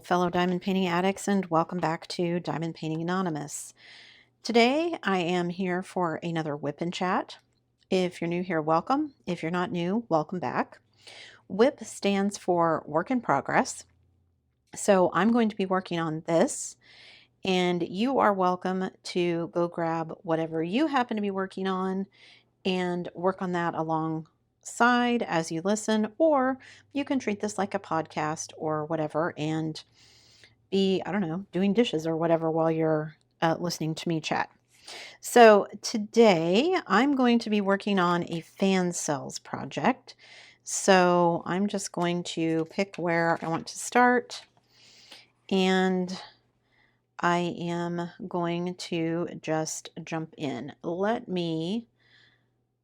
fellow diamond painting addicts, and welcome back to Diamond Painting Anonymous. Today I am here for another WIP and chat. If you're new here, welcome. If you're not new, welcome back. WIP stands for work in progress. So I'm going to be working on this, and you are welcome to go grab whatever you happen to be working on and work on that alongside as you listen, or you can treat this like a podcast or whatever and be, I don't know, doing dishes or whatever while you're listening to me chat. So today I'm going to be working on a Fansells project. So I'm just going to pick where I want to start, and I am going to just jump in. Let me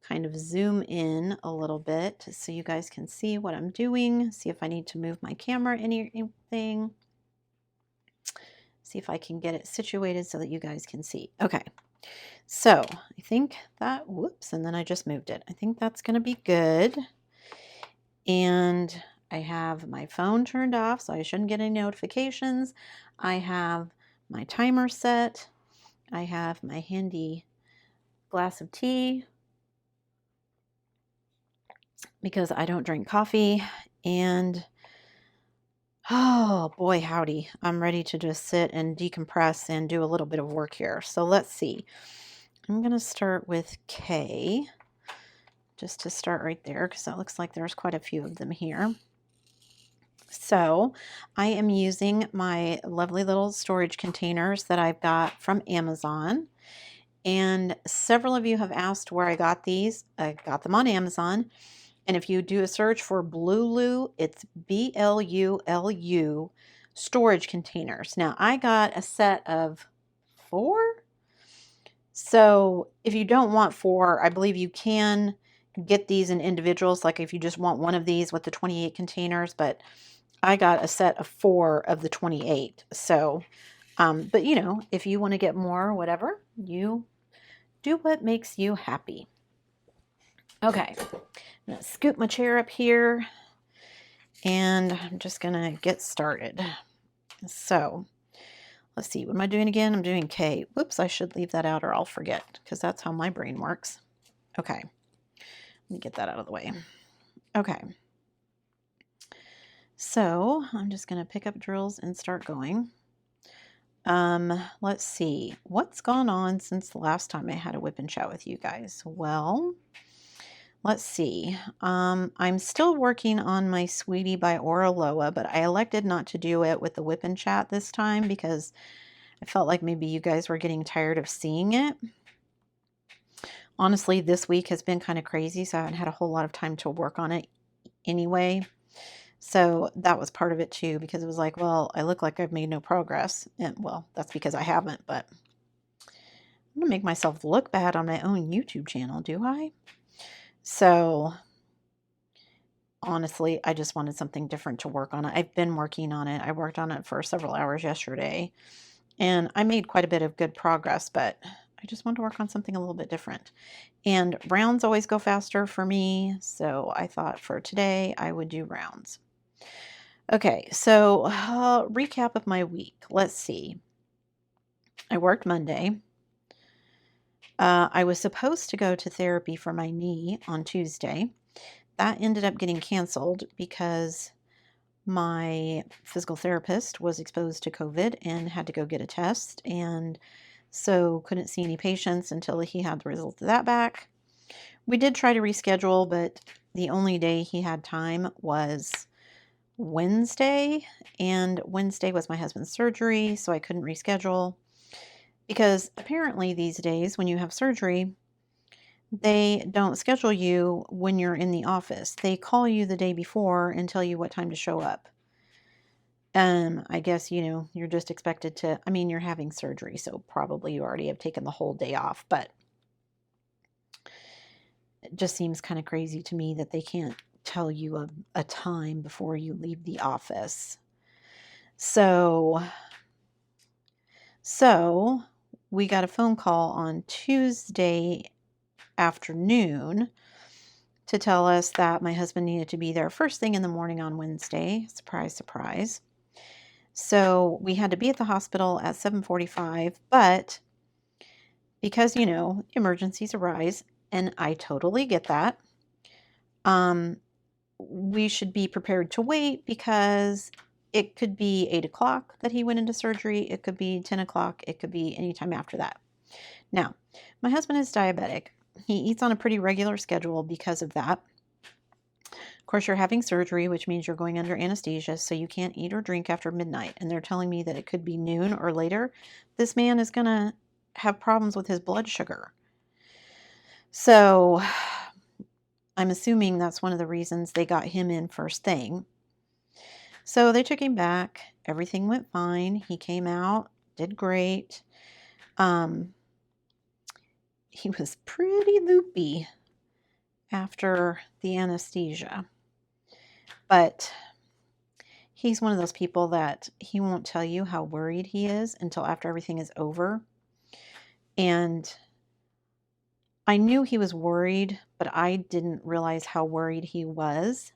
kind of zoom in a little bit so you guys can see what I'm doing. See if I need to move my camera anything. See if I can get it situated so that you guys can see. Okay, so I think that, whoops, and then I just moved it. I think that's going to be good. And I have my phone turned off, so I shouldn't get any notifications. I have my timer set. I have my handy glass of tea because I don't drink coffee. And oh boy, howdy. I'm ready to just sit and decompress and do a little bit of work here. So let's see. I'm going to start with K, just to start right there, because that looks like there's quite a few of them here. So I am using my lovely little storage containers that I've got from Amazon. And several of you have asked where I got these. I got them on Amazon. And if you do a search for Blulu, it's BLULU storage containers. Now, I got a set of 4. So if you don't want 4, I believe you can get these in individuals, like if you just want one of these with the 28 containers, but I got a set of 4 of the 28. So, but you know, if you want to get more, whatever, you do what makes you happy. Okay, I'm going to scoop my chair up here, and I'm just going to get started. So let's see, what am I doing again? I'm doing K. Whoops, I should leave that out or I'll forget, because that's how my brain works. Okay, let me get that out of the way. Okay, so I'm just going to pick up drills and start going. Let's see, what's gone on since the last time I had a WIP and chat with you guys? Well, let's see. I'm still working on my Sweetie by Oraloa, but I elected not to do it with the WIP and chat this time because I felt like maybe you guys were getting tired of seeing it. Honestly, this week has been kind of crazy, so I haven't had a whole lot of time to work on it anyway. So that was part of it too, because it was like, well, I look like I've made no progress. And well, that's because I haven't, but I'm going to make myself look bad on my own YouTube channel, do I? So honestly, I just wanted something different to work on. I've been working on it. I worked on it for several hours yesterday, and I made quite a bit of good progress, but I just wanted to work on something a little bit different. And rounds always go faster for me, so I thought for today I would do rounds. Okay, so recap of my week. Let's see. I worked Monday. I was supposed to go to therapy for my knee on Tuesday. That ended up getting canceled because my physical therapist was exposed to COVID and had to go get a test, and so couldn't see any patients until he had the results of that back. We did try to reschedule, but the only day he had time was Wednesday, and Wednesday was my husband's surgery, so I couldn't reschedule because apparently these days when you have surgery, they don't schedule you when you're in the office. They call you the day before and tell you what time to show up. I guess, you know, you're just expected to, I mean, you're having surgery, so probably you already have taken the whole day off, but it just seems kind of crazy to me that they can't tell you a time before you leave the office. So we got a phone call on Tuesday afternoon to tell us that my husband needed to be there first thing in the morning on Wednesday. Surprise, surprise. So we had to be at the hospital at 7:45, but because, emergencies arise, and I totally get that, we should be prepared to wait because it could be 8 o'clock that he went into surgery. It could be 10 o'clock. It could be anytime after that. Now, my husband is diabetic. He eats on a pretty regular schedule because of that. Of course, you're having surgery, which means you're going under anesthesia, so you can't eat or drink after midnight. And they're telling me that it could be noon or later. This man is going to have problems with his blood sugar. So I'm assuming that's one of the reasons they got him in first thing. So they took him back. Everything went fine. He came out, did great. He was pretty loopy after the anesthesia. But he's one of those people that he won't tell you how worried he is until after everything is over. And I knew he was worried, but I didn't realize how worried he was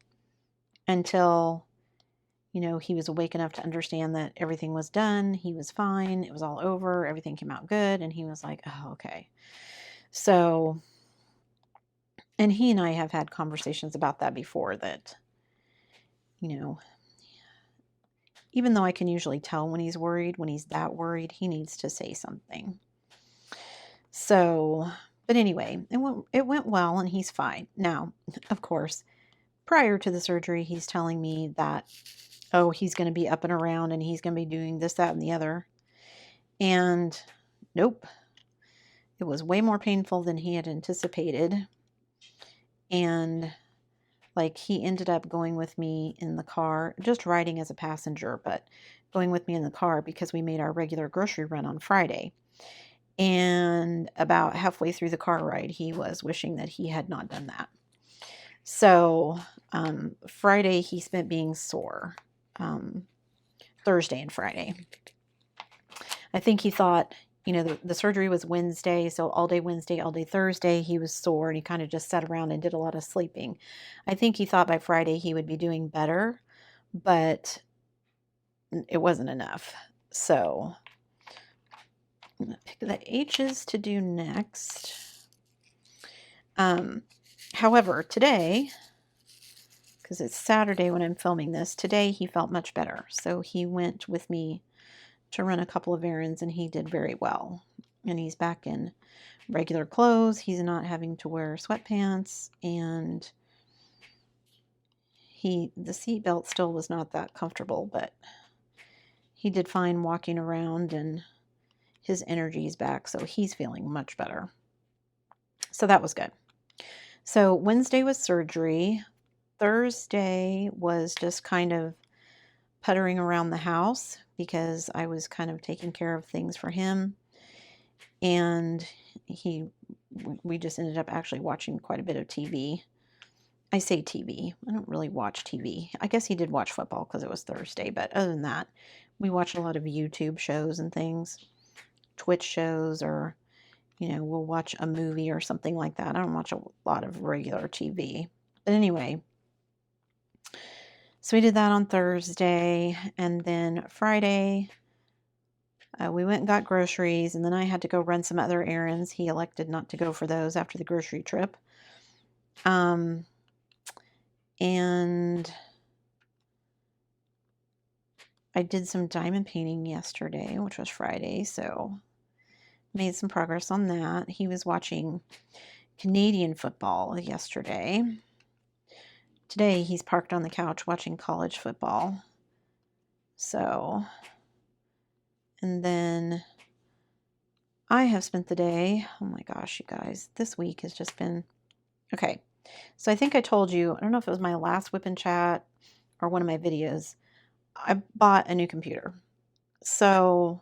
until, he was awake enough to understand that everything was done. He was fine. It was all over. Everything came out good. And he was like, oh, okay. So, and he and I have had conversations about that before, that, even though I can usually tell when he's worried, when he's that worried, he needs to say something. So, but anyway, it went well and he's fine. Now, of course, prior to the surgery, he's telling me that, oh, he's going to be up and around and he's going to be doing this, that, and the other. And nope, it was way more painful than he had anticipated. And like, he ended up going with me in the car, just riding as a passenger, but going with me in the car because we made our regular grocery run on Friday. And about halfway through the car ride, he was wishing that he had not done that. So Friday he spent being sore. Thursday and Friday. I think he thought, the surgery was Wednesday, so all day Wednesday, all day Thursday, he was sore and he kind of just sat around and did a lot of sleeping. I think he thought by Friday he would be doing better, but it wasn't enough. So I'm going to pick the H's to do next. However, today, because it's Saturday when I'm filming this, today he felt much better. So he went with me to run a couple of errands and he did very well. And he's back in regular clothes. He's not having to wear sweatpants, and the seatbelt still was not that comfortable, but he did fine walking around and his energy is back. So he's feeling much better. So that was good. So Wednesday was surgery. Thursday was just kind of puttering around the house because I was kind of taking care of things for him. And we just ended up actually watching quite a bit of TV. I say TV. I don't really watch TV. I guess he did watch football because it was Thursday. But other than that, we watch a lot of YouTube shows and things, Twitch shows, or, we'll watch a movie or something like that. I don't watch a lot of regular TV. But anyway, so we did that on Thursday, and then Friday, we went and got groceries, and then I had to go run some other errands. He elected not to go for those after the grocery trip. And I did some diamond painting yesterday, which was Friday, so made some progress on that. He was watching Canadian football yesterday. Today, he's parked on the couch watching college football. So, and then I have spent the day, oh my gosh, you guys, this week has just been, okay. So I think I told you, I don't know if it was my last WIP and Chat or one of my videos, I bought a new computer. So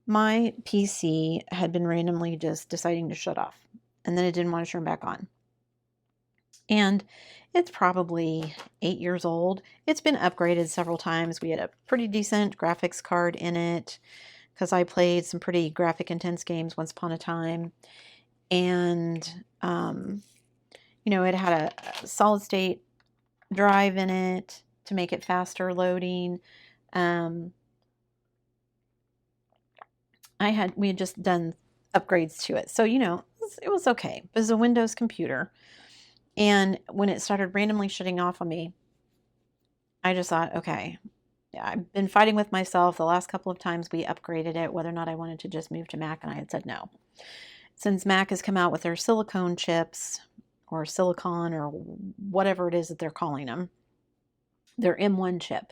my PC had been randomly just deciding to shut off, and then it didn't want to turn back on. And it's probably 8 years old. It's been upgraded several times. We had a pretty decent graphics card in it because I played some pretty graphic intense games once upon a time. And, it had a solid state drive in it to make it faster loading. we had just done upgrades to it. So, you know, it was okay. It was a Windows computer. And when it started randomly shutting off on me, I just thought, okay, I've been fighting with myself the last couple of times we upgraded it, whether or not I wanted to just move to Mac, and I had said no. Since Mac has come out with their silicone chips, or silicon, or whatever it is that they're calling them, their M1 chip.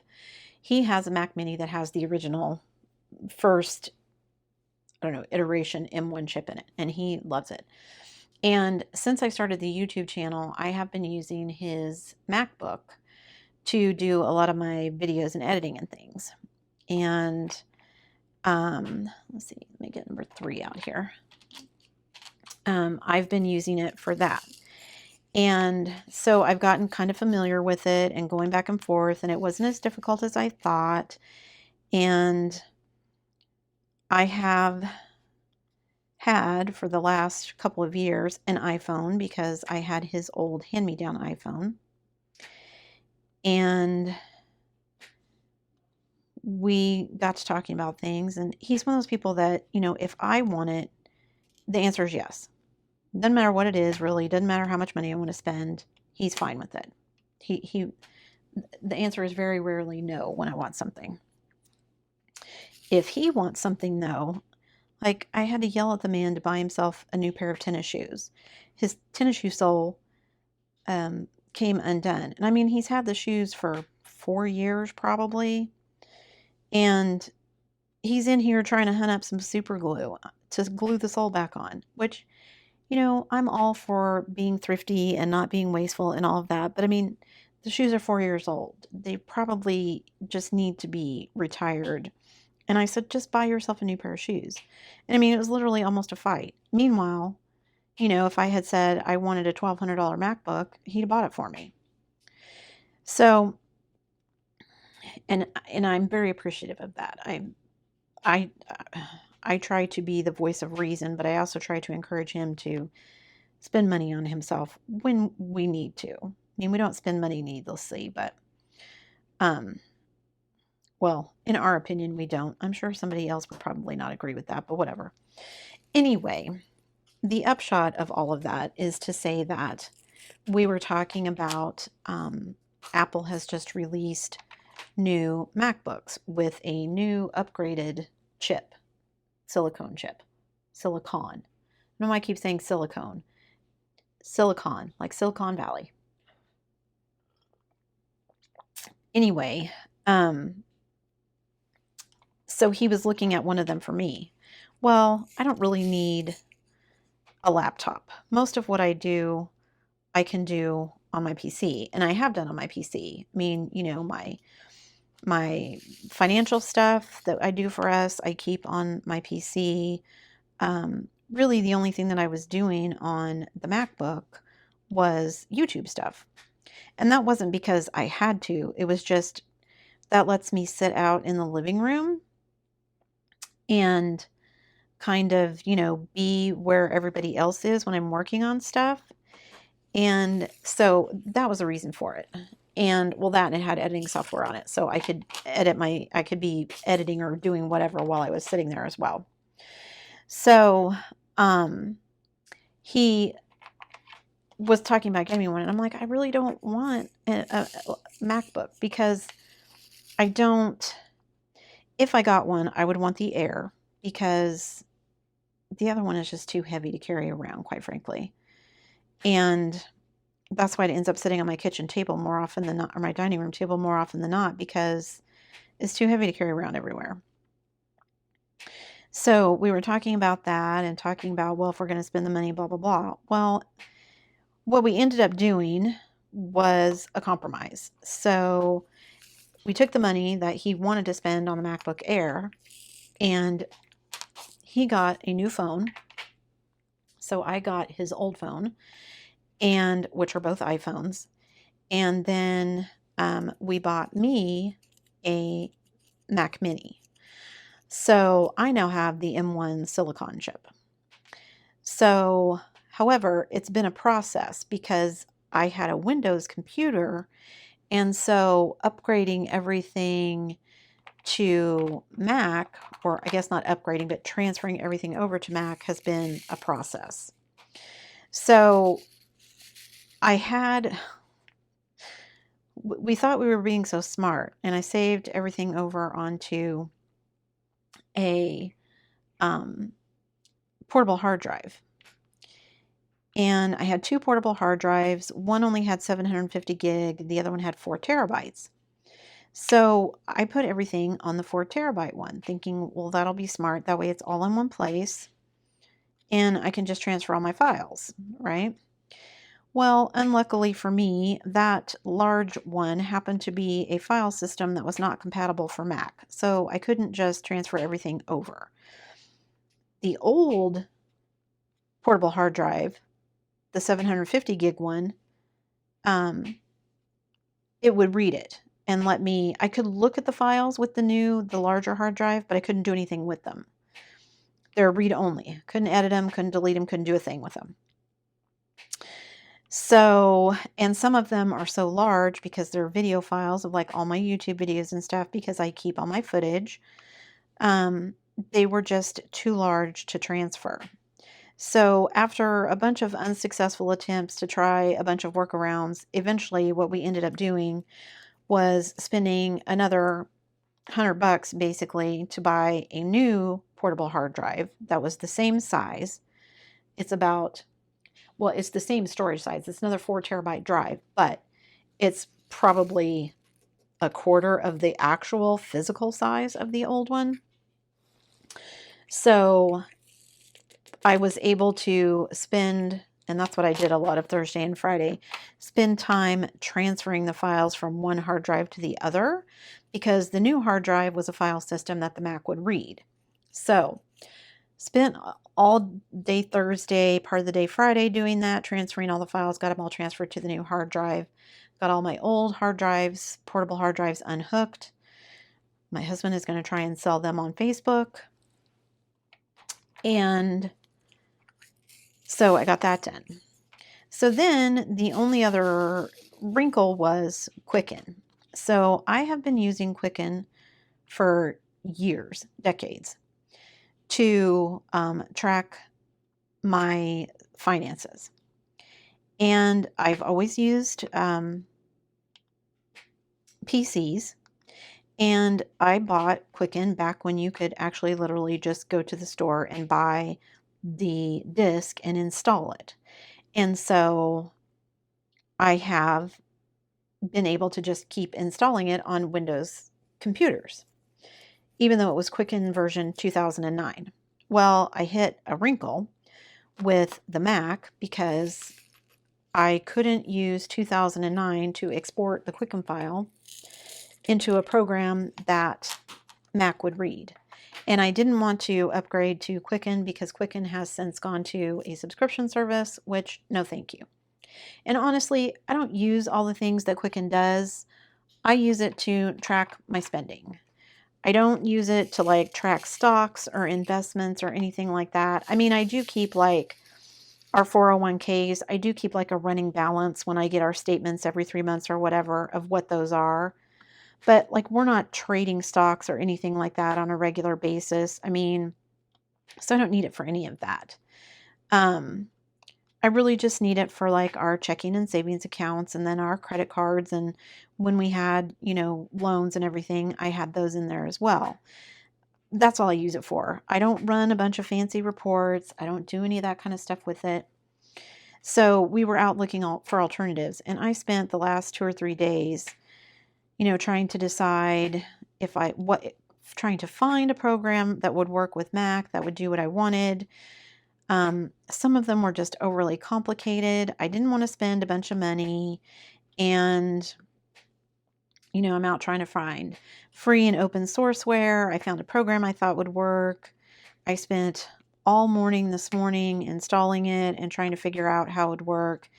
He has a Mac Mini that has the original first, I don't know, iteration M1 chip in it, and he loves it. And since I started the YouTube channel, I have been using his MacBook to do a lot of my videos and editing and things. And let's see, let me get number 3 out here. I've been using it for that. And so I've gotten kind of familiar with it and going back and forth, and it wasn't as difficult as I thought. And I have had for the last couple of years an iPhone because I had his old hand-me-down iPhone. And we got to talking about things, and he's one of those people that, you know, if I want it, the answer is yes. Doesn't matter what it is, really. Doesn't matter how much money I want to spend. He's fine with it. The answer is very rarely no when I want something. If he wants something, though, like I had to yell at the man to buy himself a new pair of tennis shoes. His tennis shoe sole came undone. And I mean, he's had the shoes for 4 years probably. And he's in here trying to hunt up some super glue to glue the sole back on, which, you know, I'm all for being thrifty and not being wasteful and all of that. But I mean, the shoes are 4 years old. They probably just need to be retired. And I said, just buy yourself a new pair of shoes. And I mean, it was literally almost a fight. Meanwhile, you know, if I had said I wanted a $1,200 MacBook, he'd have bought it for me. So, and I'm very appreciative of that. I try to be the voice of reason, but I also try to encourage him to spend money on himself when we need to. I mean, we don't spend money needlessly, but, well, in our opinion, we don't. I'm sure somebody else would probably not agree with that, but whatever. Anyway, the upshot of all of that is to say that we were talking about Apple has just released new MacBooks with a new upgraded chip, silicone chip, silicon. I don't know why I keep saying silicone. Silicon, like Silicon Valley. Anyway, so he was looking at one of them for me. Well, I don't really need a laptop. Most of what I do, I can do on my PC, and I have done on my PC. I mean, you know, my financial stuff that I do for us, I keep on my PC. Really, the only thing that I was doing on the MacBook was YouTube stuff. And that wasn't because I had to. It was just that lets me sit out in the living room and kind of, you know, be where everybody else is when I'm working on stuff. And so that was a reason for it. And well, that and it had editing software on it. So I could I could be editing or doing whatever while I was sitting there as well. So he was talking about getting me one, and I'm like, I really don't want a MacBook because I don't, if I got one, I would want the Air because the other one is just too heavy to carry around, quite frankly. And that's why it ends up sitting on my kitchen table more often than not, or my dining room table more often than not, because it's too heavy to carry around everywhere. So we were talking about that and talking about, well, if we're going to spend the money, blah, blah, blah. Well, what we ended up doing was a compromise. So we took the money that he wanted to spend on the MacBook Air, and he got a new phone. So I got his old phone, and which are both iPhones. And then we bought me a Mac Mini. So I now have the M1 silicon chip. So, however, it's been a process because I had a Windows computer, and so upgrading everything to Mac, or I guess not upgrading, but transferring everything over to Mac has been a process. So we thought we were being so smart, and I saved everything over onto a portable hard drive. And I had two portable hard drives. One only had 750 gig, the other one had 4 terabytes. So I put everything on the 4 terabyte one, thinking, well, that'll be smart. That way it's all in one place and I can just transfer all my files, right? Well, unluckily for me, that large one happened to be a file system that was not compatible for Mac. So I couldn't just transfer everything over. The old portable hard drive, the 750 gig one, it would read it and let me, I could look at the files with the larger hard drive, but I couldn't do anything with them. They're read only. Couldn't edit them, couldn't delete them, couldn't do a thing with them. So, and some of them are so large because they're video files of like all my YouTube videos and stuff, because I keep all my footage. They were just too large to transfer. So after a bunch of unsuccessful attempts to try a bunch of workarounds, eventually what we ended up doing was spending another $100 basically to buy a new portable hard drive that was the same size. It's about, well, it's the same storage size. It's another 4 terabyte drive, but it's probably a quarter of the actual physical size of the old one. So I was able to spend, and that's what I did a lot of Thursday and Friday, spend time transferring the files from one hard drive to the other, because the new hard drive was a file system that the Mac would read. So spent all day Thursday, part of the day Friday doing that, transferring all the files, got them all transferred to the new hard drive, got all my old hard drives, portable hard drives unhooked. My husband is going to try and sell them on Facebook. And so I got that done. So then the only other wrinkle was Quicken. So I have been using Quicken for years, decades, to track my finances. And I've always used PCs. And I bought Quicken back when you could actually literally just go to the store and buy the disk and install it. And so I have been able to just keep installing it on Windows computers, even though it was Quicken version 2009. Well, I hit a wrinkle with the Mac because I couldn't use 2009 to export the Quicken file into a program that Mac would read. And I didn't want to upgrade to Quicken because Quicken has since gone to a subscription service, which no thank you. And honestly, I don't use all the things that Quicken does. I use it to track my spending. I don't use it to like track stocks or investments or anything like that. I mean, I do keep like our 401ks. I do keep like a running balance when I get our statements every 3 months or whatever of what those are. But like, we're not trading stocks or anything like that on a regular basis. I mean, so I don't need it for any of that. I really just need it for like our checking and savings accounts and then our credit cards. And when we had, you know, loans and everything, I had those in there as well. That's all I use it for. I don't run a bunch of fancy reports. I don't do any of that kind of stuff with it. So we were out looking for alternatives, and I spent the last 2 or 3 days, you know, trying to decide trying to find a program that would work with Mac, that would do what I wanted. Some of them were just overly complicated. I didn't want to spend a bunch of money, and, you know, I'm out trying to find free and open sourceware. I found a program I thought would work. I spent all morning this morning installing it and trying to figure out how it would work.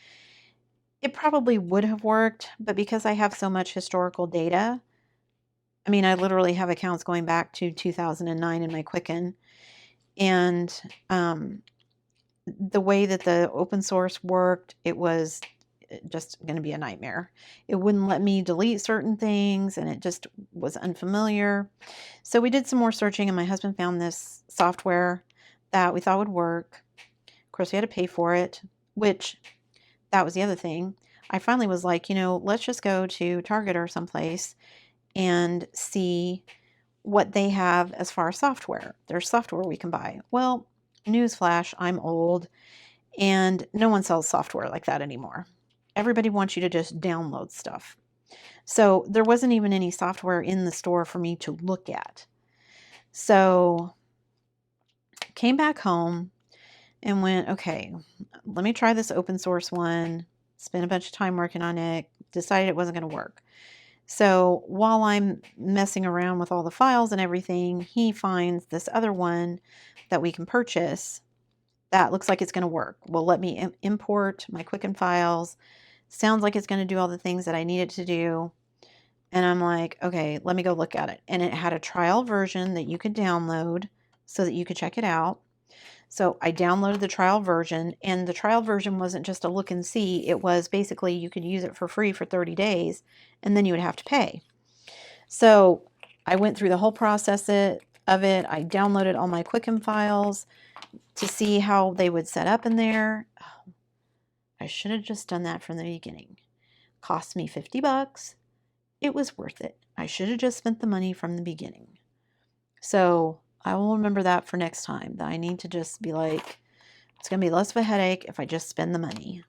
It probably would have worked, but because I have so much historical data, I mean, I literally have accounts going back to 2009 in my Quicken, and the way that the open source worked, it was just going to be a nightmare. It wouldn't let me delete certain things, and it just was unfamiliar. So we did some more searching, and my husband found this software that we thought would work. Of course, we had to pay for it, which that was the other thing. I finally was like, let's just go to Target or someplace and see what they have as far as software. There's software we can buy. Well, newsflash, I'm old, and no one sells software like that anymore. Everybody wants you to just download stuff. So there wasn't even any software in the store for me to look at. So came back home and went, okay, let me try this open source one. Spent a bunch of time working on it. Decided it wasn't going to work. So while I'm messing around with all the files and everything, he finds this other one that we can purchase that looks like it's going to work. Will let me import my Quicken files. Sounds like it's going to do all the things that I need it to do. And I'm like, okay, let me go look at it. And it had a trial version that you could download so that you could check it out. So I downloaded the trial version, and the trial version wasn't just a look and see. It was basically you could use it for free for 30 days, and then you would have to pay. So I went through the whole process of it. I downloaded all my Quicken files to see how they would set up in there. Oh, I should have just done that from the beginning. Cost me $50. It was worth it. I should have just spent the money from the beginning. So I will remember that for next time, that I need to just be like, it's going to be less of a headache if I just spend the money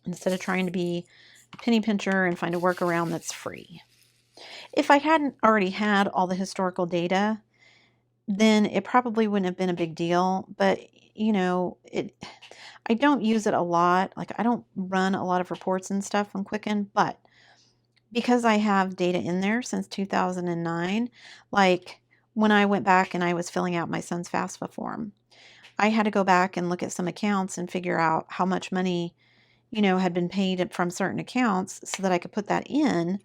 instead of trying to be a penny pincher and find a workaround that's free. If I hadn't already had all the historical data, then it probably wouldn't have been a big deal. But, I don't use it a lot. Like, I don't run a lot of reports and stuff on Quicken, but because I have data in there since 2009, like when I went back and I was filling out my son's FAFSA form, I had to go back and look at some accounts and figure out how much money, had been paid from certain accounts so that I could put that in.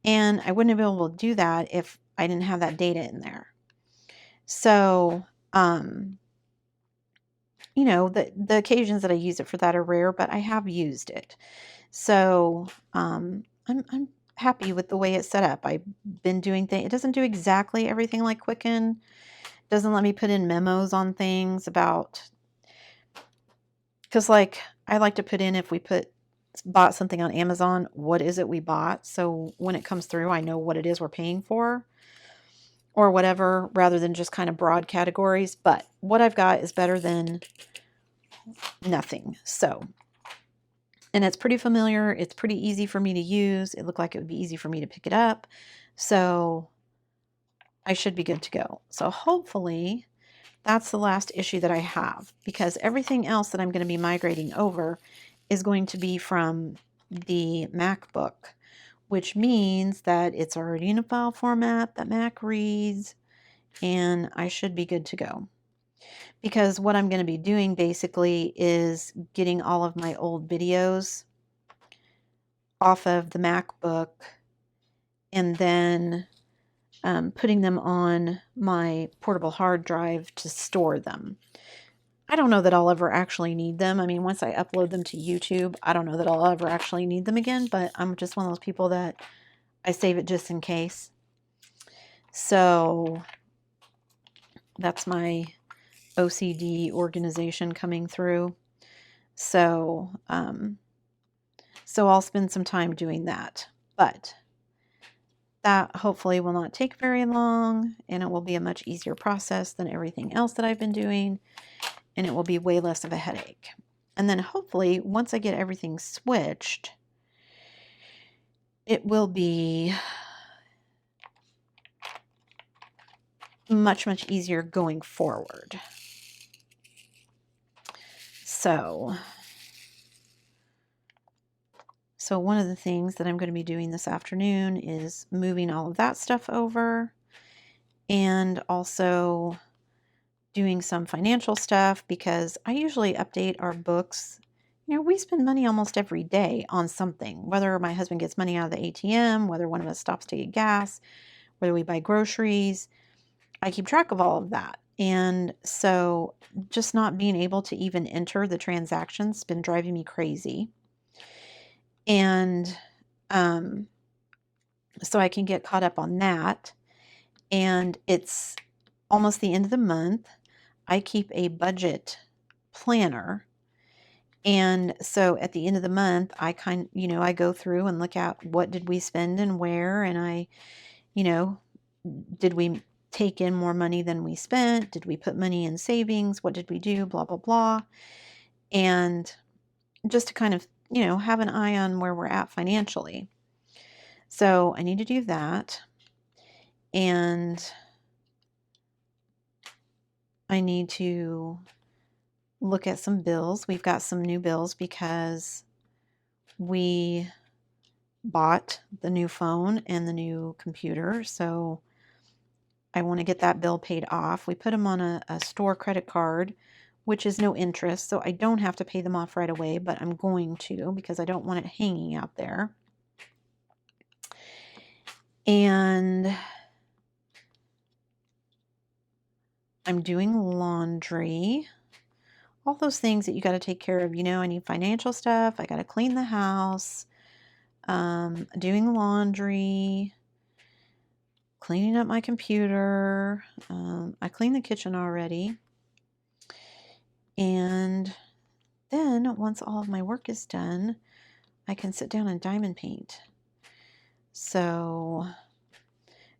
And I wouldn't have been able to do that if I didn't have that data in there. So, the occasions that I use it for that are rare, but I have used it. So, I'm happy with the way it's set up. I've been doing things. It doesn't do exactly everything like Quicken. It doesn't let me put in memos on things about, because like I like to put in, if we bought something on Amazon, what is it we bought? So when it comes through, I know what it is we're paying for or whatever, rather than just kind of broad categories. But what I've got is better than nothing. So, and it's pretty familiar. It's pretty easy for me to use. It looked like it would be easy for me to pick it up. So I should be good to go. So hopefully that's the last issue that I have, because everything else that I'm going to be migrating over is going to be from the MacBook, which means that it's already in a file format that Mac reads, and I should be good to go. Because what I'm going to be doing basically is getting all of my old videos off of the MacBook and then putting them on my portable hard drive to store them. I don't know that I'll ever actually need them. I mean, once I upload them to YouTube, I don't know that I'll ever actually need them again, but I'm just one of those people that I save it just in case. So that's my OCD organization coming through. So, so I'll spend some time doing that, but that hopefully will not take very long, and it will be a much easier process than everything else that I've been doing, and it will be way less of a headache. And then hopefully once I get everything switched, it will be much, much easier going forward. So one of the things that I'm going to be doing this afternoon is moving all of that stuff over, and also doing some financial stuff, because I usually update our books. We spend money almost every day on something, whether my husband gets money out of the ATM, whether one of us stops to get gas, whether we buy groceries. I keep track of all of that. And so just not being able to even enter the transactions has been driving me crazy. And so I can get caught up on that. And it's almost the end of the month. I keep a budget planner. And so at the end of the month, I go through and look at what did we spend and where, and did we take in more money than we spent? Did we put money in savings? What did we do? Blah, blah, blah. And just to kind of, have an eye on where we're at financially. So I need to do that. And I need to look at some bills. We've got some new bills because we bought the new phone and the new computer. So I want to get that bill paid off. We put them on a store credit card, which is no interest. So I don't have to pay them off right away, but I'm going to because I don't want it hanging out there. And I'm doing laundry. All those things that you got to take care of. I need financial stuff. I got to clean the house. Doing laundry. Cleaning up my computer. I cleaned the kitchen already. And then once all of my work is done, I can sit down and diamond paint. So,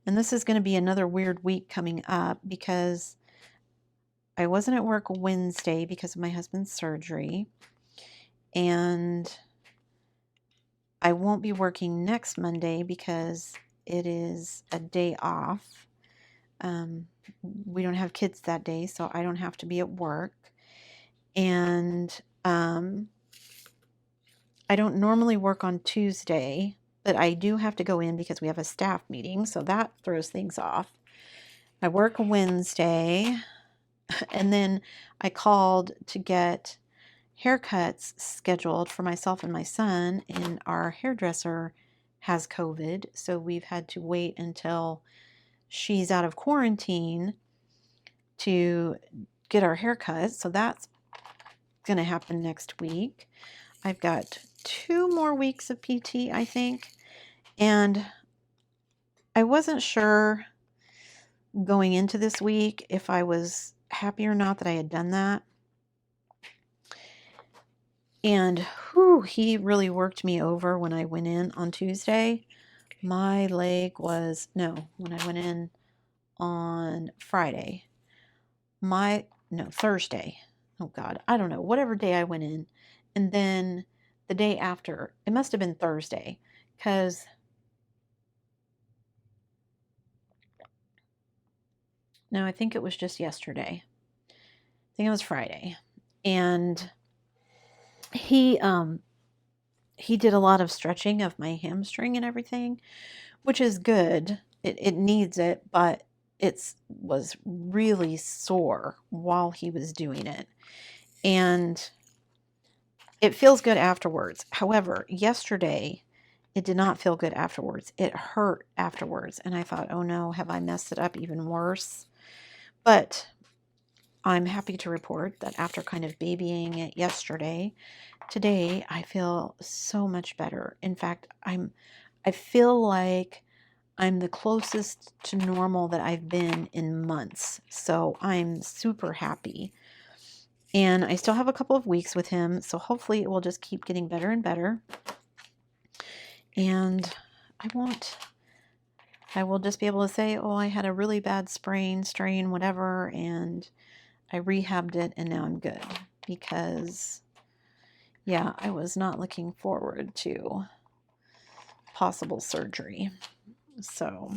and this is going to be another weird week coming up because I wasn't at work Wednesday because of my husband's surgery. And I won't be working next Monday because it is a day off. We don't have kids that day, so I don't have to be at work. And I don't normally work on Tuesday, but I do have to go in because we have a staff meeting, so that throws things off. I work Wednesday, and then I called to get haircuts scheduled for myself and my son, and our hairdresser has COVID, so we've had to wait until she's out of quarantine to get our haircuts. So that's going to happen next week. I've got 2 more weeks of PT, I think, and I wasn't sure going into this week if I was happy or not that I had done that. And he really worked me over when I went in on Tuesday. My leg was, no, when I went in on Friday. Thursday. Oh God, I don't know, whatever day I went in. And then the day after, it must have been Thursday, because no, I think it was just yesterday. I think it was Friday. And he did a lot of stretching of my hamstring and everything, which is good. It needs it, but it was really sore while he was doing it. And it feels good afterwards. However, yesterday, it did not feel good afterwards. It hurt afterwards. And I thought, oh no, have I messed it up even worse? But I'm happy to report that after kind of babying it yesterday, today I feel so much better. In fact, I feel like I'm the closest to normal that I've been in months. So I'm super happy. And I still have a couple of weeks with him, so hopefully it will just keep getting better and better. And I will just be able to say, oh, I had a really bad strain, whatever, and I rehabbed it and now I'm good. Because, yeah, I was not looking forward to possible surgery. So,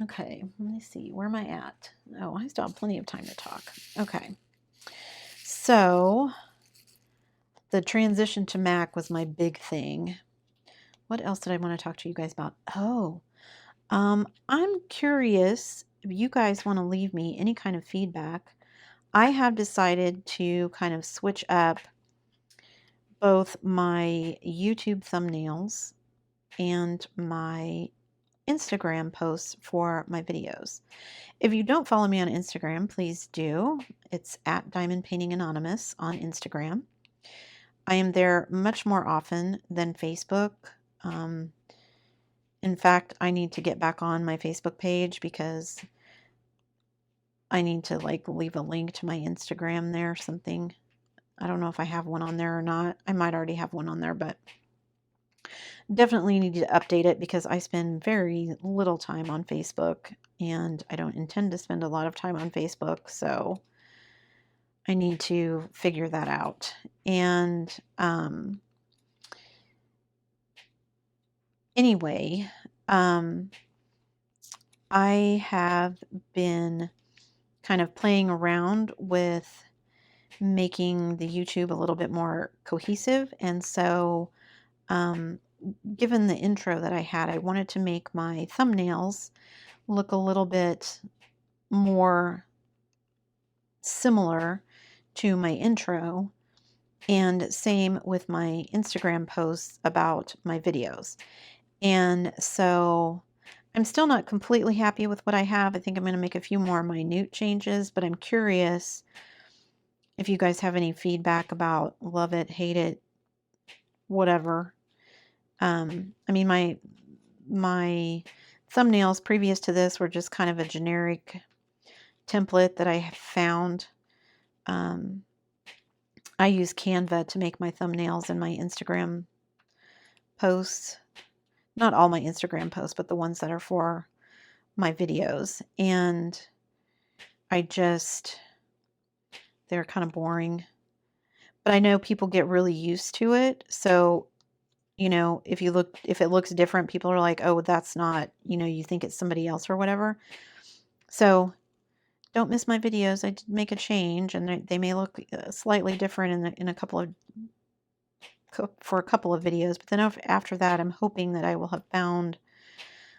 okay, let me see. Where am I at? Oh, I still have plenty of time to talk. Okay. So, the transition to Mac was my big thing. What else did I want to talk to you guys about? Oh, I'm curious if you guys want to leave me any kind of feedback. I have decided to kind of switch up both my YouTube thumbnails and my Instagram posts for my videos. If you don't follow me on Instagram, please do. It's at diamondpaintinganonymous on Instagram. I am there much more often than Facebook. In fact, I need to get back on my Facebook page because I need to like leave a link to my Instagram there or something. I don't know if I have one on there or not. I might already have one on there, but definitely need to update it because I spend very little time on Facebook and I don't intend to spend a lot of time on Facebook. So I need to figure that out. And anyway, I have been kind of playing around with making the YouTube a little bit more cohesive. And so, given the intro that I had, I wanted to make my thumbnails look a little bit more similar to my intro, and same with my Instagram posts about my videos. And so I'm still not completely happy with what I have. I think I'm going to make a few more minute changes, but I'm curious if you guys have any feedback about love it, hate it, whatever. I mean, my thumbnails previous to this were just kind of a generic template that I found. I use Canva to make my thumbnails and my Instagram posts. Not all my Instagram posts, but the ones that are for my videos. And they're kind of boring. But I know people get really used to it. So, you know, if it looks different, people are like, oh, that's not, you know, you think it's somebody else or whatever. So don't miss my videos. I did make a change, and they may look slightly different for a couple of videos. But then after that, I'm hoping that I will have found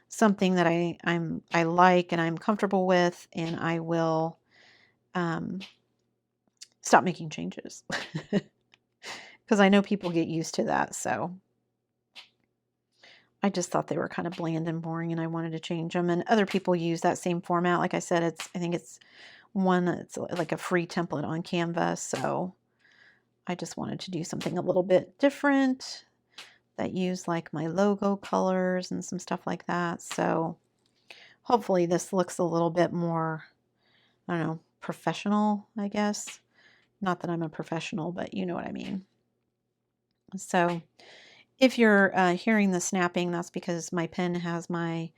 something that I like and I'm comfortable with, and I will stop making changes because I know people get used to that. So I just thought they were kind of bland and boring, and I wanted to change them. And other people use that same format. Like I said, I think it's like a free template on Canva. So I just wanted to do something a little bit different that used like my logo colors and some stuff like that. So hopefully this looks a little bit more, I don't know, professional, I guess. Not that I'm a professional, but you know what I mean. So if you're hearing the snapping, that's because my pen has my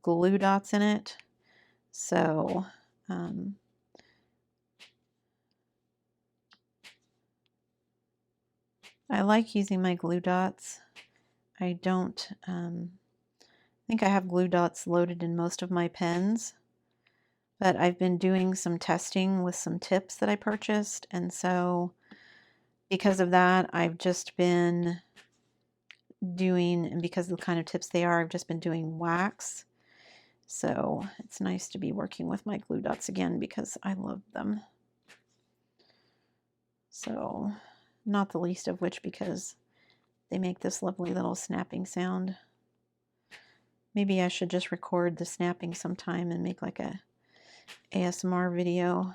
glue dots in it. So I like using my glue dots. I don't think I have glue dots loaded in most of my pens, but I've been doing some testing with some tips that I purchased, and so because of that, I've just been doing, and because of the kind of tips they are, I've just been doing wax. So it's nice to be working with my glue dots again because I love them. So not the least of which because they make this lovely little snapping sound. Maybe I should just record the snapping sometime and make like a ASMR video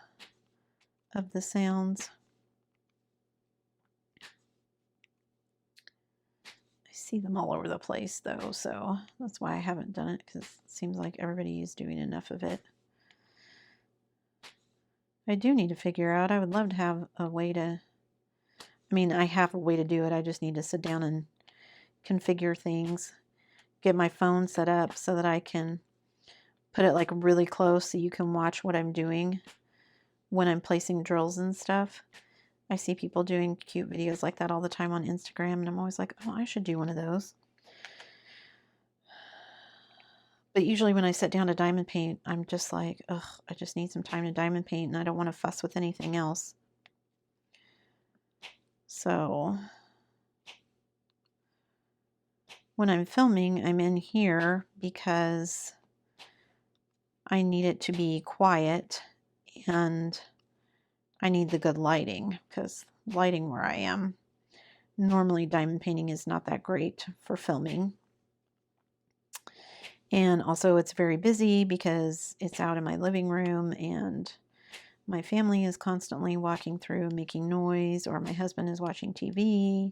of the sounds. I see them all over the place though, so that's why I haven't done it, because it seems like everybody is doing enough of it. I do need to figure out, I would love to have a way to, I mean, I have a way to do it. I just need to sit down and configure things, get my phone set up so that I can put it like really close so you can watch what I'm doing when I'm placing drills and stuff. I see people doing cute videos like that all the time on Instagram, and I'm always like, oh, I should do one of those. But usually when I sit down to diamond paint, I'm just like, ugh, I just need some time to diamond paint, and I don't want to fuss with anything else. So when I'm filming, I'm in here because I need it to be quiet, and I need the good lighting, because lighting where I am, normally diamond painting is not that great for filming. And also it's very busy because it's out in my living room, and my family is constantly walking through making noise, or my husband is watching TV.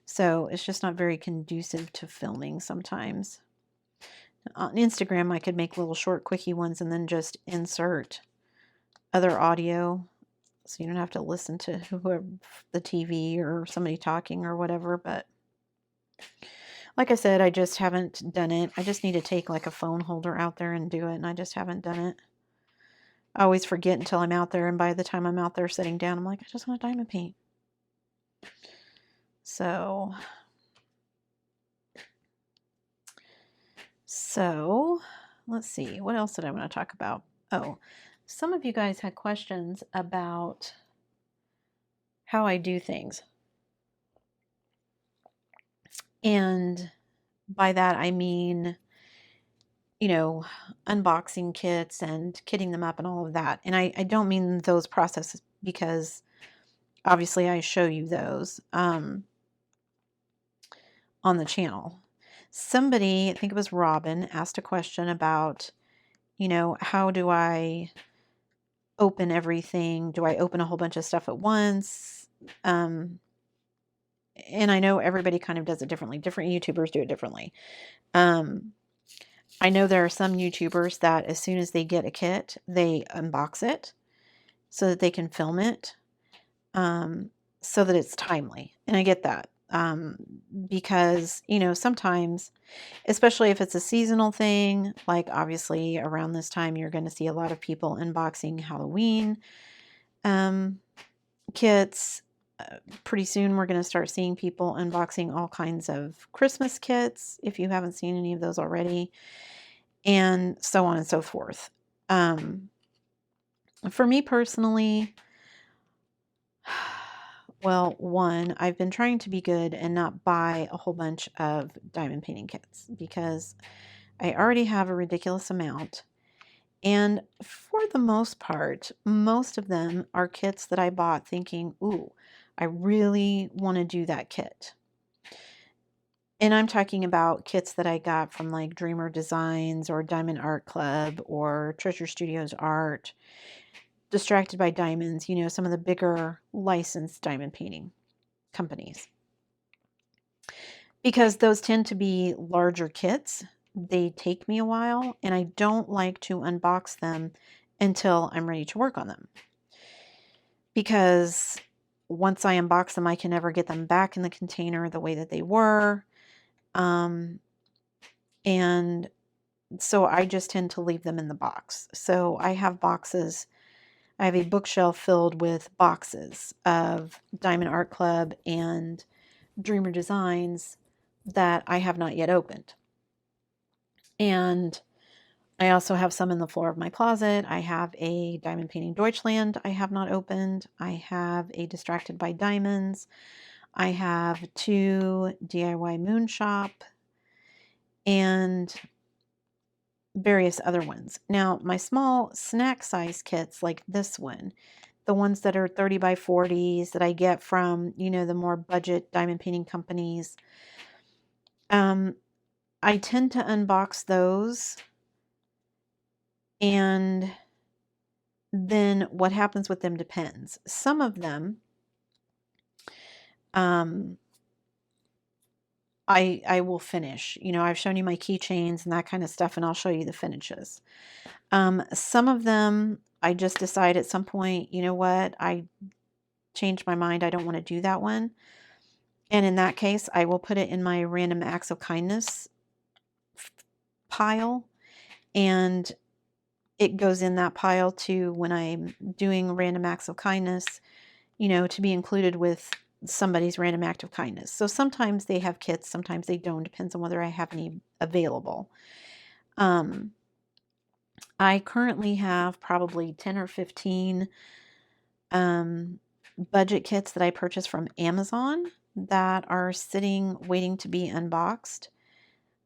So it's just not very conducive to filming sometimes. On Instagram, I could make little short, quickie ones and then just insert other audio so you don't have to listen to whoever, the TV or somebody talking or whatever. But like I said, I just haven't done it. I just need to take like a phone holder out there and do it, and I just haven't done it. I always forget until I'm out there, and by the time I'm out there sitting down, I'm like, I just want to diamond paint. So let's see, what else did I want to talk about? Oh, some of you guys had questions about how I do things. And by that, I mean, you know, unboxing kits and kitting them up and all of that. And I don't mean those processes, because obviously I show you those on the channel. Somebody, I think it was Robin, asked a question about, you know, how do I open everything? Do I open a whole bunch of stuff at once? And I know everybody kind of does it differently. Different YouTubers do it differently. I know there are some YouTubers that as soon as they get a kit, they unbox it so that they can film it, so that it's timely. And I get that, because, you know, sometimes, especially if it's a seasonal thing, like obviously around this time, you're going to see a lot of people unboxing Halloween kits. Pretty soon we're going to start seeing people unboxing all kinds of Christmas kits, if you haven't seen any of those already, and so on and so forth. For me personally, well, one, I've been trying to be good and not buy a whole bunch of diamond painting kits, because I already have a ridiculous amount. And for the most part, most of them are kits that I bought thinking, ooh, I really want to do that kit. And I'm talking about kits that I got from like Dreamer Designs or Diamond Art Club or Treasure Studios Art, Distracted by Diamonds, you know, some of the bigger licensed diamond painting companies. Because those tend to be larger kits. They take me a while, and I don't like to unbox them until I'm ready to work on them. Because once I unbox them, I can never get them back in the container the way that they were. And so I just tend to leave them in the box. So I have boxes. I have a bookshelf filled with boxes of Diamond Art Club and Dreamer Designs that I have not yet opened. And I also have some in the floor of my closet. I have a Diamond Painting Deutschland I have not opened. I have a Distracted by Diamonds. I have 2 DIY Moon Shop and various other ones. Now, my small snack size kits like this one, the ones that are 30 by 40s that I get from, you know, the more budget diamond painting companies, I tend to unbox those, and then what happens with them depends. Some of them, I will finish. You know, I've shown you my keychains and that kind of stuff, and I'll show you the finishes. Some of them, I just decide at some point, you know what, I changed my mind. I don't want to do that one. And in that case, I will put it in my random acts of kindness pile, and it goes in that pile too when I'm doing random acts of kindness, you know, to be included with somebody's random act of kindness. So sometimes they have kits, sometimes they don't. Depends on whether I have any available. I currently have probably 10 or 15 budget kits that I purchased from Amazon that are sitting waiting to be unboxed,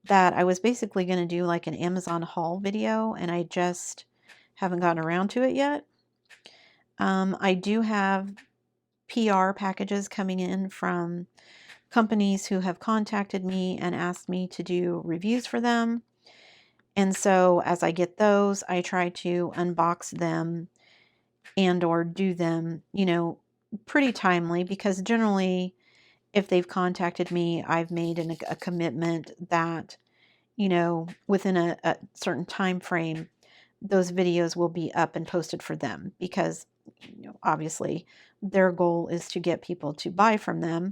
that I was basically going to do like an Amazon haul video, and I just haven't gotten around to it yet. I do have PR packages coming in from companies who have contacted me and asked me to do reviews for them. And so as I get those, I try to unbox them and or do them, you know, pretty timely, because generally if they've contacted me, I've made a commitment that, you know, within a certain time frame, those videos will be up and posted for them, because, you know, obviously their goal is to get people to buy from them.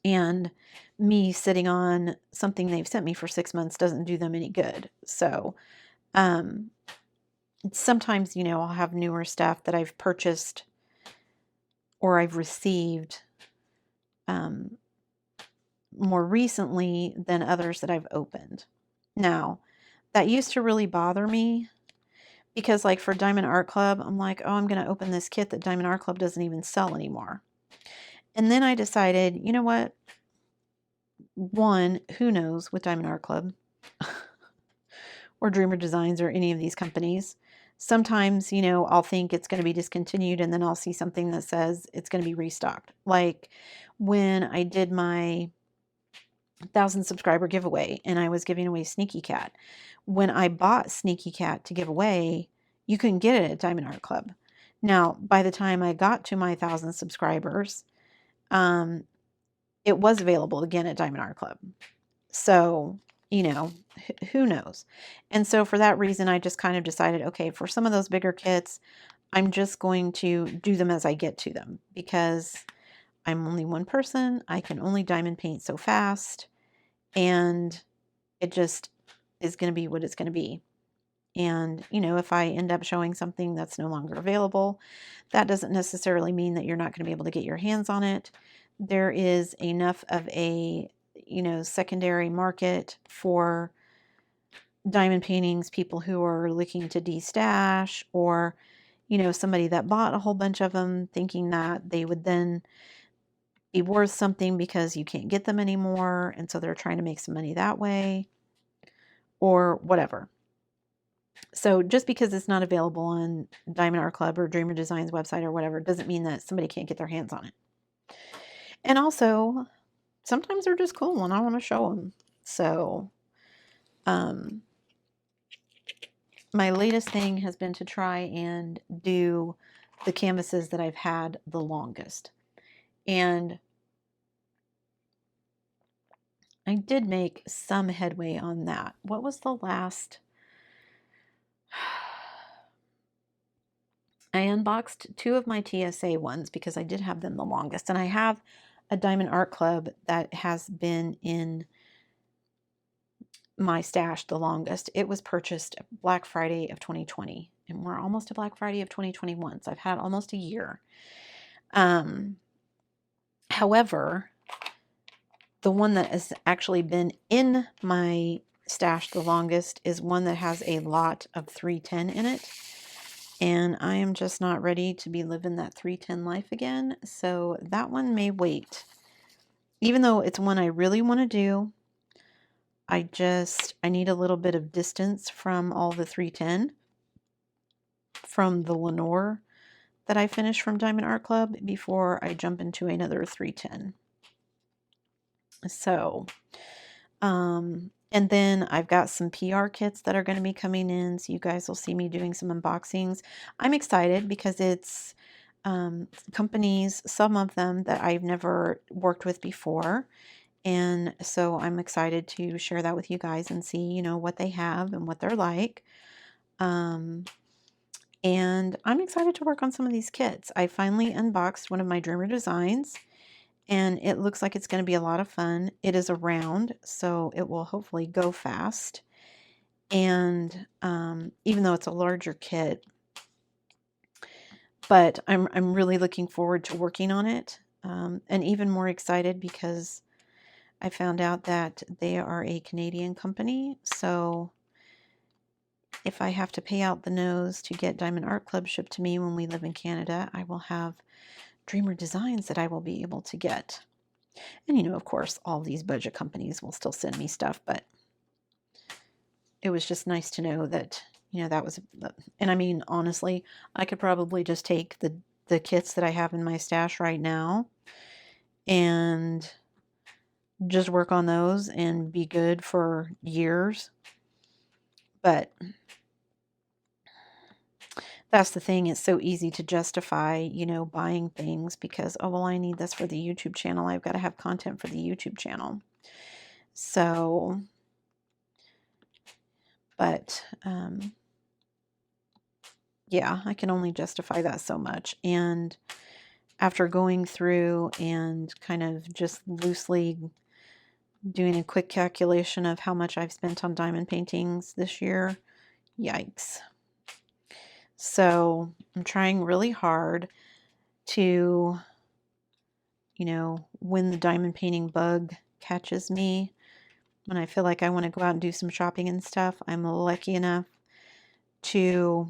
And me sitting on something they've sent me for 6 months doesn't do them any good. So, um, sometimes, you know, I'll have newer stuff that I've purchased or I've received um, more recently than others that I've opened. Now, that used to really bother me, because like for Diamond Art Club, I'm like, oh, I'm going to open this kit that Diamond Art Club doesn't even sell anymore. And then I decided, you know what? One, who knows with Diamond Art Club or Dreamer Designs or any of these companies. Sometimes, you know, I'll think it's going to be discontinued, and then I'll see something that says it's going to be restocked. Like when I did my 1,000 subscriber giveaway and I was giving away Sneaky Cat. When I bought Sneaky Cat to give away, you couldn't get it at Diamond Art Club. Now, by the time I got to my 1,000 subscribers, it was available again at Diamond Art Club. So, you know, who knows? And so for that reason, I just kind of decided, okay, for some of those bigger kits, I'm just going to do them as I get to them, because I'm only one person. I can only diamond paint so fast, and it just is going to be what it's going to be. And, you know, if I end up showing something that's no longer available, that doesn't necessarily mean that you're not going to be able to get your hands on it. There is enough of a, you know, secondary market for diamond paintings, people who are looking to destash, or, you know, somebody that bought a whole bunch of them thinking that they would then be worth something because you can't get them anymore, and so they're trying to make some money that way, or whatever. So just because it's not available on Diamond Art Club or Dreamer Designs website or whatever doesn't mean that somebody can't get their hands on it. And also, sometimes they're just cool and I want to show them. So, my latest thing has been to try and do the canvases that I've had the longest. And I did make some headway on that. What was the last? I unboxed 2 of my TSA ones because I did have them the longest. And I have a Diamond Art Club that has been in my stash the longest. It was purchased Black Friday of 2020. And we're almost to Black Friday of 2021. So I've had almost a year. However, the one that has actually been in my stash the longest is one that has a lot of 310 in it. And I am just not ready to be living that 310 life again. So that one may wait. Even though it's one I really want to do, I need a little bit of distance from all the 310 from the Lenore that I finished from Diamond Art Club before I jump into another 310. So, and then I've got some PR kits that are going to be coming in, so you guys will see me doing some unboxings. I'm excited because it's companies, some of them that I've never worked with before. And so I'm excited to share that with you guys and see, you know, what they have and what they're like. And I'm excited to work on some of these kits. I finally unboxed one of my Dreamer Designs, and it looks like it's going to be a lot of fun. It is a round, so it will hopefully go fast. And even though it's a larger kit, but I'm really looking forward to working on it, and even more excited because I found out that they are a Canadian company. So if I have to pay out the nose to get Diamond Art Club shipped to me when we live in Canada, I will have Dreamer Designs that I will be able to get. And, you know, of course, all these budget companies will still send me stuff, but it was just nice to know that, you know, that was, and I mean, honestly, I could probably just take the kits that I have in my stash right now and just work on those and be good for years. But that's the thing. It's so easy to justify, you know, buying things because, oh, well, I need this for the YouTube channel. I've got to have content for the YouTube channel. So, but, yeah, I can only justify that so much. And after going through and kind of just loosely doing a quick calculation of how much I've spent on diamond paintings this year, yikes. So I'm trying really hard to, you know, when the diamond painting bug catches me, when I feel like I want to go out and do some shopping and stuff, I'm lucky enough to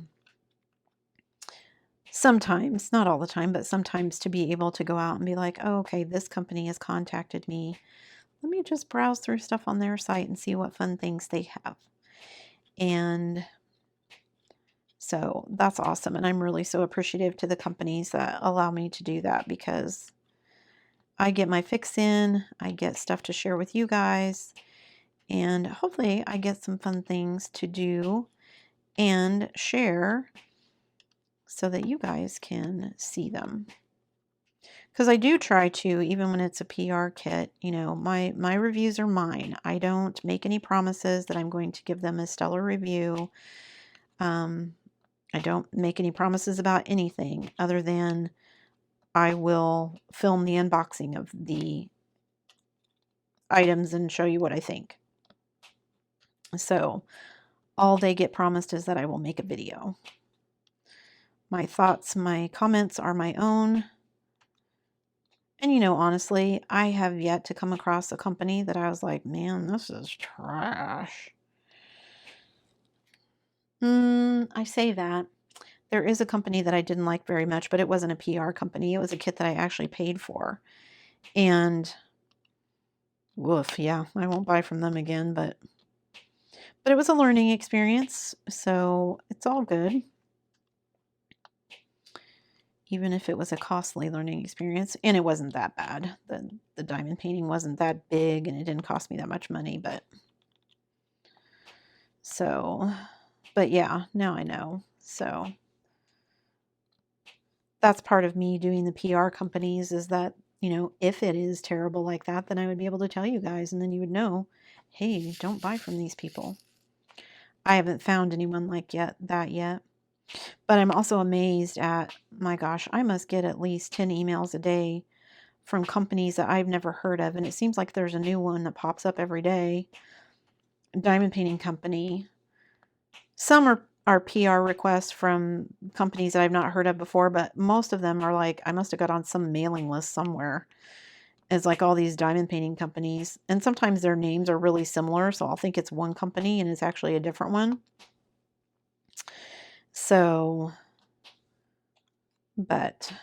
sometimes, not all the time, but sometimes to be able to go out and be like, oh, okay, this company has contacted me. Let me just browse through stuff on their site and see what fun things they have. And so that's awesome. And I'm really so appreciative to the companies that allow me to do that, because I get my fix in, I get stuff to share with you guys, and hopefully I get some fun things to do and share so that you guys can see them. Because I do try to, even when it's a PR kit, you know, my reviews are mine. I don't make any promises that I'm going to give them a stellar review. I don't make any promises about anything other than I will film the unboxing of the items and show you what I think. So all they get promised is that I will make a video. My thoughts, my comments are my own. And, you know, honestly, I have yet to come across a company that I was like, man, this is trash. I say that. There is a company that I didn't like very much, but it wasn't a PR company. It was a kit that I actually paid for. And woof, yeah, I won't buy from them again, but it was a learning experience, so it's all good. Even if it was a costly learning experience, and it wasn't that bad. The diamond painting wasn't that big, and it didn't cost me that much money, but so, but yeah, now I know. So that's part of me doing the PR companies, is that, you know, if it is terrible like that, then I would be able to tell you guys, and then you would know, hey, don't buy from these people. I haven't found anyone like that yet. But I'm also amazed at, my gosh, I must get at least 10 emails a day from companies that I've never heard of. And it seems like there's a new one that pops up every day. Diamond painting company. Some are PR requests from companies that I've not heard of before, but most of them are like, I must have got on some mailing list somewhere. It's like all these diamond painting companies. And sometimes their names are really similar. So I'll think it's one company and it's actually a different one. So, but,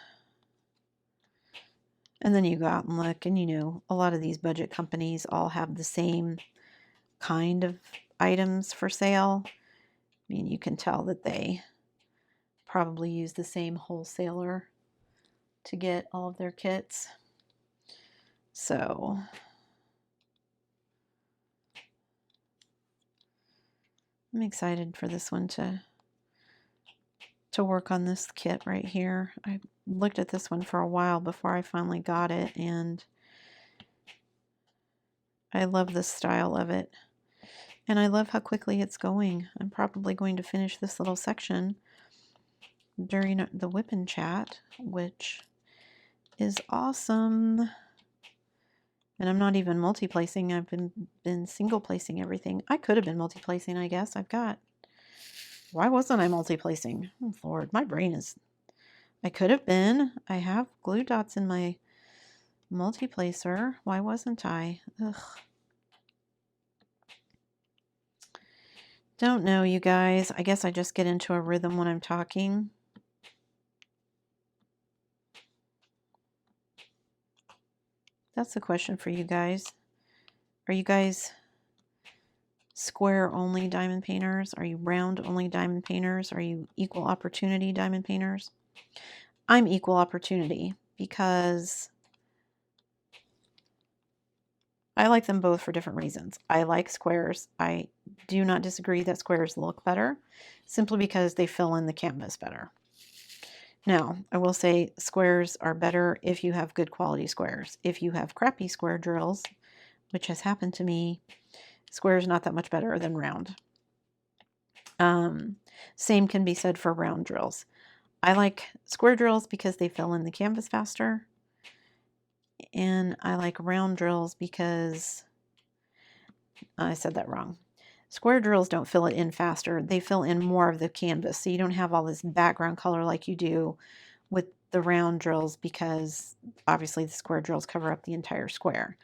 and then you go out and look, and you know, a lot of these budget companies all have the same kind of items for sale. I mean, you can tell that they probably use the same wholesaler to get all of their kits. So, I'm excited for this one to work on this kit right here. I looked at this one for a while before I finally got it, and I love the style of it. And I love how quickly it's going. I'm probably going to finish this little section during the WIP and chat, which is awesome. And I'm not even multi-placing. I've been single placing everything. I could have been multi-placing, I guess. Why wasn't I multi-placing? Oh, Lord, my brain is... I could have been. I have glue dots in my multi-placer. Why wasn't I? Ugh. Don't know, you guys. I guess I just get into a rhythm when I'm talking. That's the question for you guys. Are you guys square only diamond painters? Are you round only diamond painters? Are you equal opportunity diamond painters? I'm equal opportunity because I like them both for different reasons. I like squares. I do not disagree that squares look better, simply because they fill in the canvas better. Now, I will say squares are better if you have good quality squares. If you have crappy square drills, which has happened to me, squares not that much better than round. Same can be said for round drills. I like square drills because they fill in the canvas faster. And I like round drills because I said that wrong. Square drills don't fill it in faster. They fill in more of the canvas. So you don't have all this background color like you do with the round drills, because obviously the square drills cover up the entire square.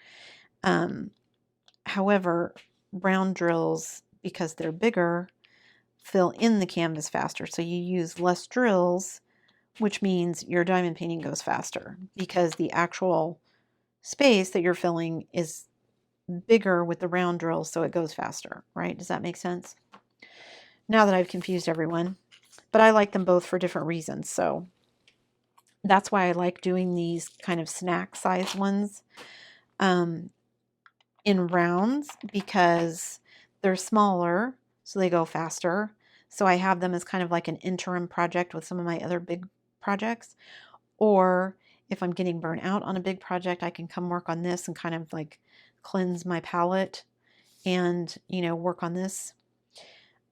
However, round drills, because they're bigger, fill in the canvas faster. So you use less drills, which means your diamond painting goes faster because the actual space that you're filling is bigger with the round drills, so it goes faster, right? Does that make sense? Now that I've confused everyone, but I like them both for different reasons. So that's why I like doing these kind of snack size ones in rounds, because they're smaller, so they go faster. So I have them as kind of like an interim project with some of my other big projects. Or if I'm getting burnt out on a big project, I can come work on this and kind of like cleanse my palette and, you know, work on this.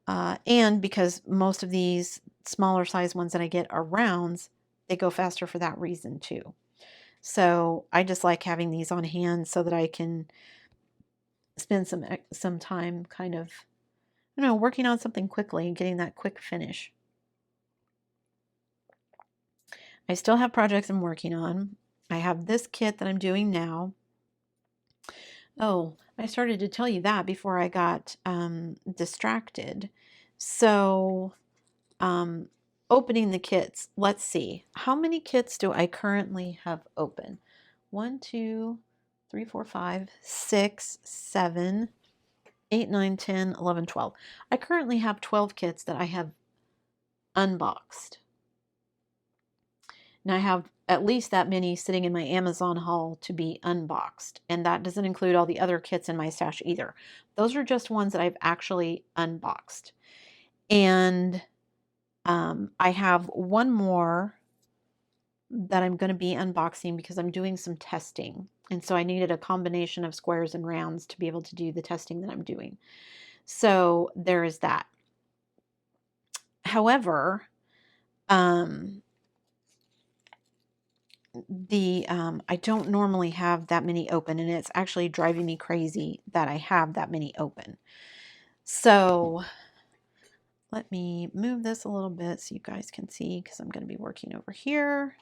And because most of these smaller size ones that I get are rounds, they go faster for that reason too. So I just like having these on hand so that I can spend some time kind of, you know, working on something quickly and getting that quick finish. I still have projects I'm working on. I have this kit that I'm doing now. Oh, I started to tell you that before I got distracted. So, opening the kits. Let's see. How many kits do I currently have open? 1, 2, 3, 4, 5, 6, 7, 8, 9, 10, 11, 12. I currently have 12 kits that I have unboxed. Now I have at least that many sitting in my Amazon haul to be unboxed. And that doesn't include all the other kits in my stash either. Those are just ones that I've actually unboxed. And I have one more that I'm going to be unboxing because I'm doing some testing. And so I needed a combination of squares and rounds to be able to do the testing that I'm doing. So there is that. However, I don't normally have that many open, and it's actually driving me crazy that I have that many open. So let me move this a little bit so you guys can see, because I'm going to be working over here.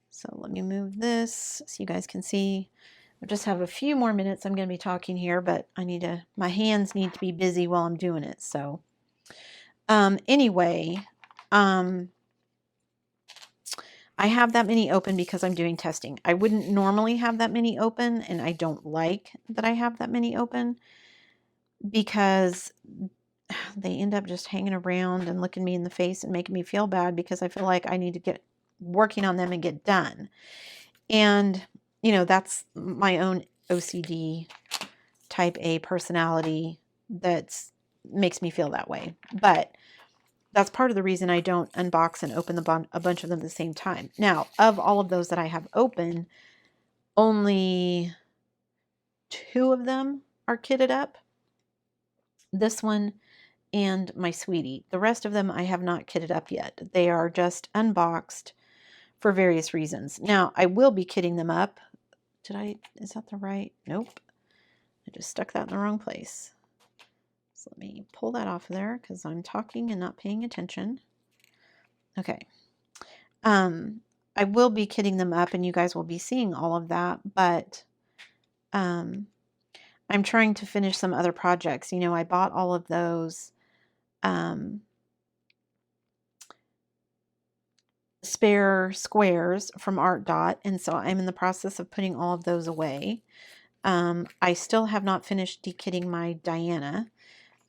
So let me move this so you guys can see. I just have a few more minutes. I'm going to be talking here, but my hands need to be busy while I'm doing it. So anyway, I have that many open because I'm doing testing. I wouldn't normally have that many open, and I don't like that I have that many open because they end up just hanging around and looking me in the face and making me feel bad because I feel like I need to get working on them and get done. And, you know, that's my own OCD type A personality that makes me feel that way. But that's part of the reason I don't unbox and open a bunch of them at the same time. Now, of all of those that I have open, only 2 of them are kitted up. This one and my sweetie. The rest of them I have not kitted up yet. They are just unboxed for various reasons. Now, I will be kitting them up. Is that the right? Nope. I just stuck that in the wrong place. So let me pull that off of there because I'm talking and not paying attention. Okay. I will be kitting them up and you guys will be seeing all of that, but I'm trying to finish some other projects. You know, I bought all of those spare squares from Art Dot, and so I'm in the process of putting all of those away. I still have not finished dekitting my Diana.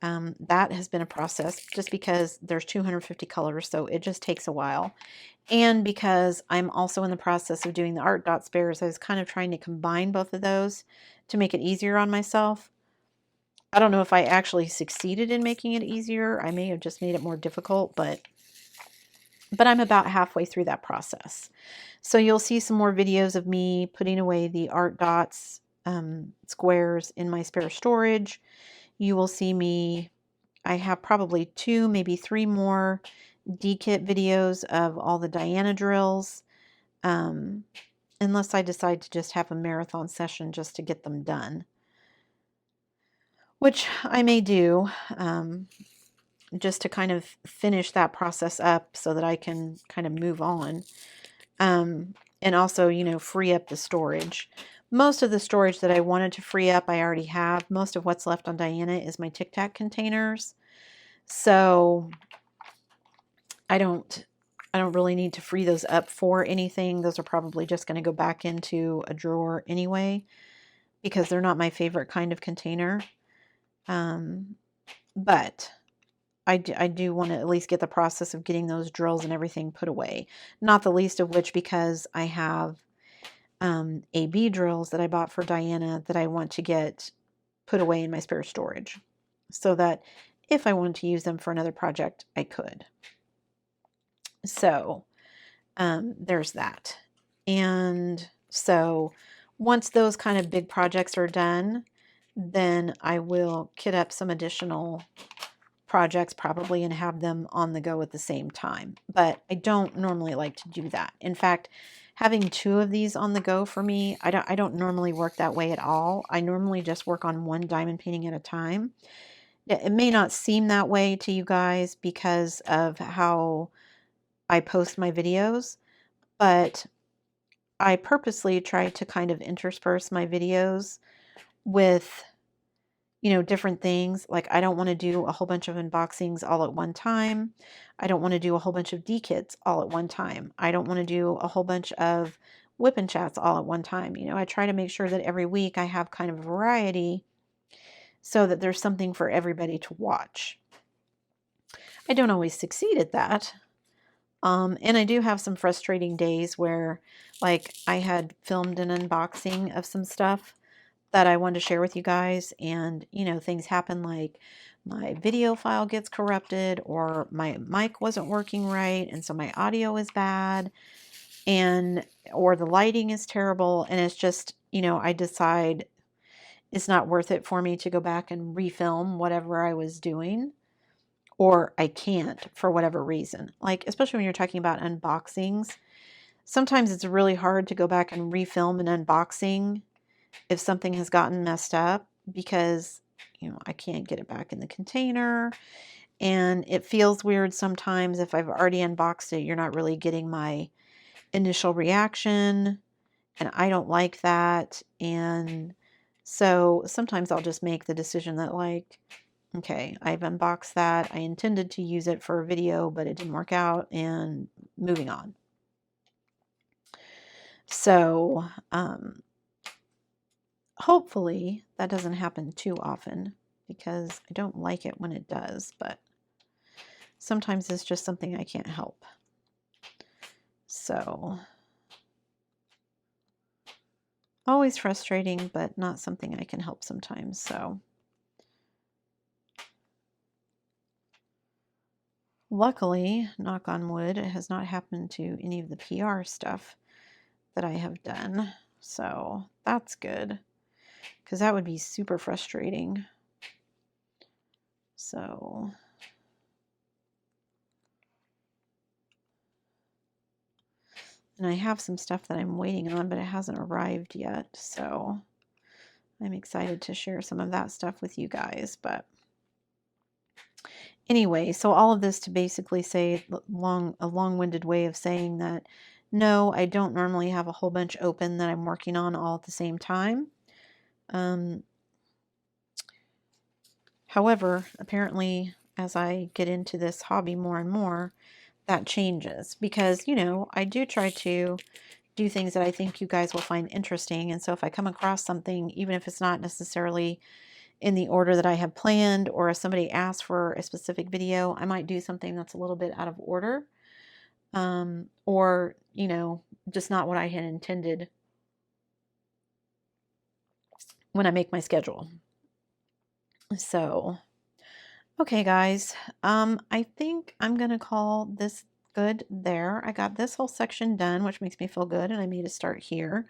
That has been a process just because there's 250 colors, so it just takes a while. And because I'm also in the process of doing the Art Dot spares, I was kind of trying to combine both of those to make it easier on myself. I don't know if I actually succeeded in making it easier. I may have just made it more difficult, but I'm about halfway through that process. So you'll see some more videos of me putting away the art dots squares in my spare storage. You will see me, I have probably 2, maybe 3 more D-kit videos of all the Diana drills, unless I decide to just have a marathon session just to get them done, which I may do, just to kind of finish that process up so that I can kind of move on. And also, you know, free up the storage. Most of the storage that I wanted to free up, I already have. Most of what's left on Diana is my Tic Tac containers. So I don't really need to free those up for anything. Those are probably just going to go back into a drawer anyway, because they're not my favorite kind of container. But I do want to at least get the process of getting those drills and everything put away. Not the least of which because I have AB drills that I bought for Diana that I want to get put away in my spare storage, so that if I wanted to use them for another project, I could. So there's that. And so once those kind of big projects are done, then I will kit up some additional projects probably and have them on the go at the same time. But I don't normally like to do that. In fact, having 2 of these on the go for me, I don't normally work that way at all. I normally just work on one diamond painting at a time. It may not seem that way to you guys because of how I post my videos, but I purposely try to kind of intersperse my videos with, you know, different things. Like, I don't want to do a whole bunch of unboxings all at one time. I don't want to do a whole bunch of D-kits all at one time. I don't want to do a whole bunch of whip and chats all at one time. You know, I try to make sure that every week I have kind of a variety so that there's something for everybody to watch. I don't always succeed at that. And I do have some frustrating days where, like, I had filmed an unboxing of some stuff that I wanted to share with you guys, and, you know, things happen like my video file gets corrupted or my mic wasn't working right, and so my audio is bad, and or the lighting is terrible, and it's just, you know, I decide it's not worth it for me to go back and refilm whatever I was doing, or I can't for whatever reason. Like, especially when you're talking about unboxings, sometimes it's really hard to go back and refilm an unboxing if something has gotten messed up, because, you know, I can't get it back in the container, and it feels weird sometimes if I've already unboxed it. You're not really getting my initial reaction, and I don't like that. And so sometimes I'll just make the decision that, like, okay, I've unboxed that. I intended to use it for a video, but it didn't work out, and moving on. So, hopefully that doesn't happen too often, because I don't like it when it does, but sometimes it's just something I can't help. So, always frustrating, but not something I can help sometimes. So, luckily, knock on wood, it has not happened to any of the PR stuff that I have done. So, that's good, because that would be super frustrating. So, and I have some stuff that I'm waiting on, but it hasn't arrived yet. So I'm excited to share some of that stuff with you guys. But anyway, so all of this to basically say a long-winded way of saying that no, I don't normally have a whole bunch open that I'm working on all at the same time. However, apparently, as I get into this hobby more and more, that changes, because, you know, I do try to do things that I think you guys will find interesting. And so if I come across something, even if it's not necessarily in the order that I have planned, or if somebody asks for a specific video, I might do something that's a little bit out of order, or, you know, just not what I had intended when I make my schedule. So, okay, guys, I think I'm going to call this good there. I got this whole section done, which makes me feel good, and I made a start here.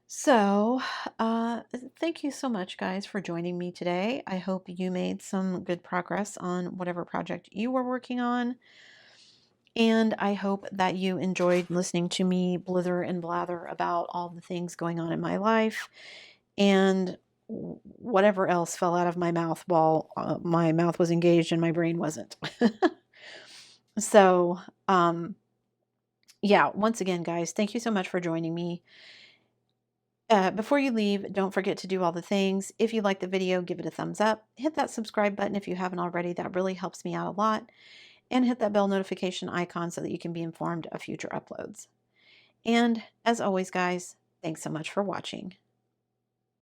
So, thank you so much, guys, for joining me today. I hope you made some good progress on whatever project you were working on. And I hope that you enjoyed listening to me blither and blather about all the things going on in my life and whatever else fell out of my mouth while my mouth was engaged and my brain wasn't. So, yeah, once again, guys, thank you so much for joining me. Before you leave, don't forget to do all the things. If you like the video, give it a thumbs up. Hit that subscribe button if you haven't already. That really helps me out a lot. And hit that bell notification icon so that you can be informed of future uploads. And as always, guys, thanks so much for watching.